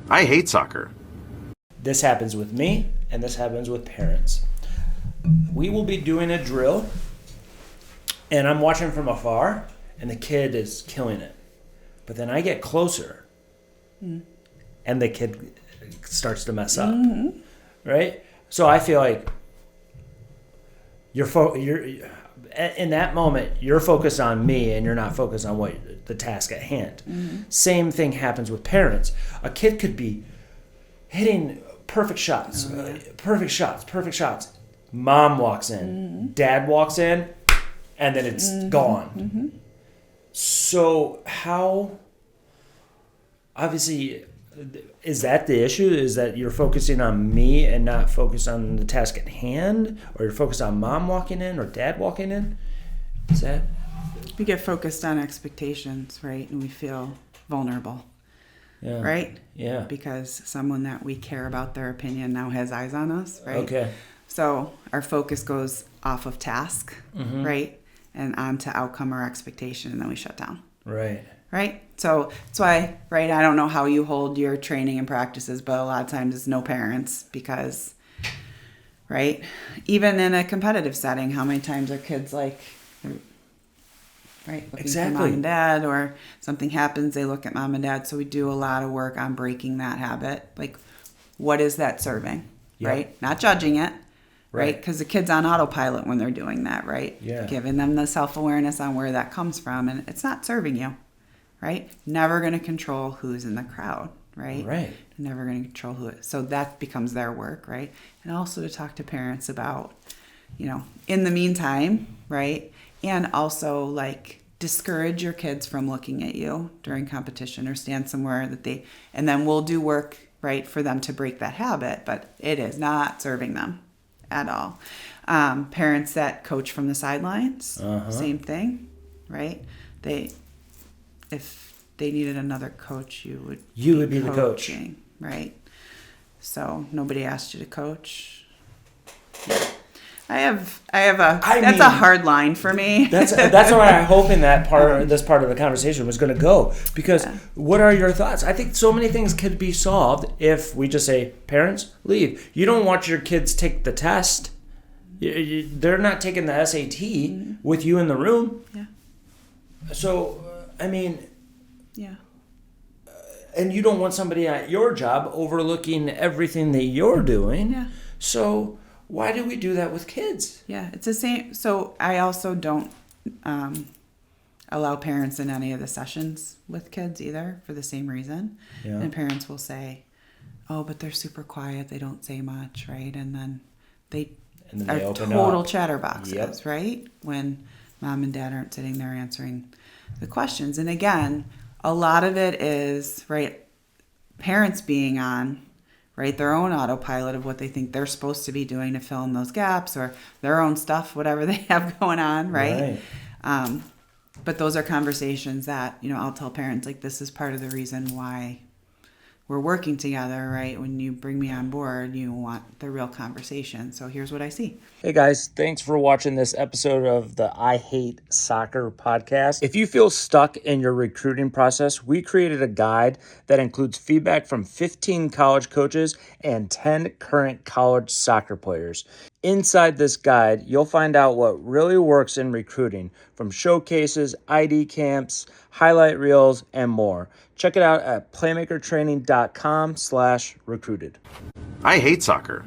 I hate soccer. This happens with me, and this happens with parents. We will be doing a drill, and I'm watching from afar, and the kid is killing it. But then I get closer, and the kid starts to mess up, right? So I feel like you're in that moment, you're focused on me, and you're not focused on what the task at hand. Same thing happens with parents. A kid could be hitting perfect shots, perfect shots. Mom walks in, dad walks in, and then it's gone. So how, obviously, is that the issue? Is that you're focusing on me and not focused on the task at hand? Or you're focused on mom walking in or dad walking in? Is that? We get focused on expectations, right? And we feel vulnerable, right? Yeah. Because someone that we care about their opinion now has eyes on us, right? Okay. So our focus goes off of task, right? And onto outcome or expectation, and then we shut down. Right. Right? So that's why, right, I don't know how you hold your training and practices, but a lot of times it's no parents because, right, even in a competitive setting, how many times are kids like, right, looking for mom and dad, or something happens, they look at mom and dad. So we do a lot of work on breaking that habit. Like, what is that serving, right? Not judging it. Right? Because the kid's on autopilot when they're doing that, right? Yeah. Giving them the self-awareness on where that comes from. And it's not serving you, right? Never going to control who's in the crowd, right? Right. Never going to control who. So that becomes their work, right? And also to talk to parents about, in the meantime, right? And also, like, discourage your kids from looking at you during competition or stand somewhere and then we'll do work, right, for them to break that habit. But it is not serving them at all. Parents that coach from the sidelines, same thing, right? If they needed another coach, you would be the coach, right? So nobody asked you to coach. Yeah. That's a hard line for me. That's what I'm hoping this part of the conversation was going to go, because what are your thoughts? I think so many things could be solved if we just say, parents, leave. You don't want your kids take the test. They're not taking the SAT with you in the room. Yeah. So, yeah. And you don't want somebody at your job overlooking everything that you're doing. Yeah. So why do we do that with kids? Yeah, it's the same. So I also don't allow parents in any of the sessions with kids either for the same reason. Yeah. And parents will say, oh, but they're super quiet. They don't say much, right? And then they are total chatterboxes, right? When mom and dad aren't sitting there answering the questions. And again, a lot of it is, right, parents being on, right, their own autopilot of what they think they're supposed to be doing to fill in those gaps, or their own stuff, whatever they have going on, right? But those are conversations that, I'll tell parents, like, this is part of the reason why we're working together, right? When you bring me on board, you want the real conversation. So here's what I see. Hey guys, thanks for watching this episode of the I Hate Soccer podcast. If you feel stuck in your recruiting process, we created a guide that includes feedback from 15 college coaches and 10 current college soccer players. Inside this guide, you'll find out what really works in recruiting, from showcases, ID camps, highlight reels, and more. Check it out at playmakertraining.com/recruited. I hate soccer.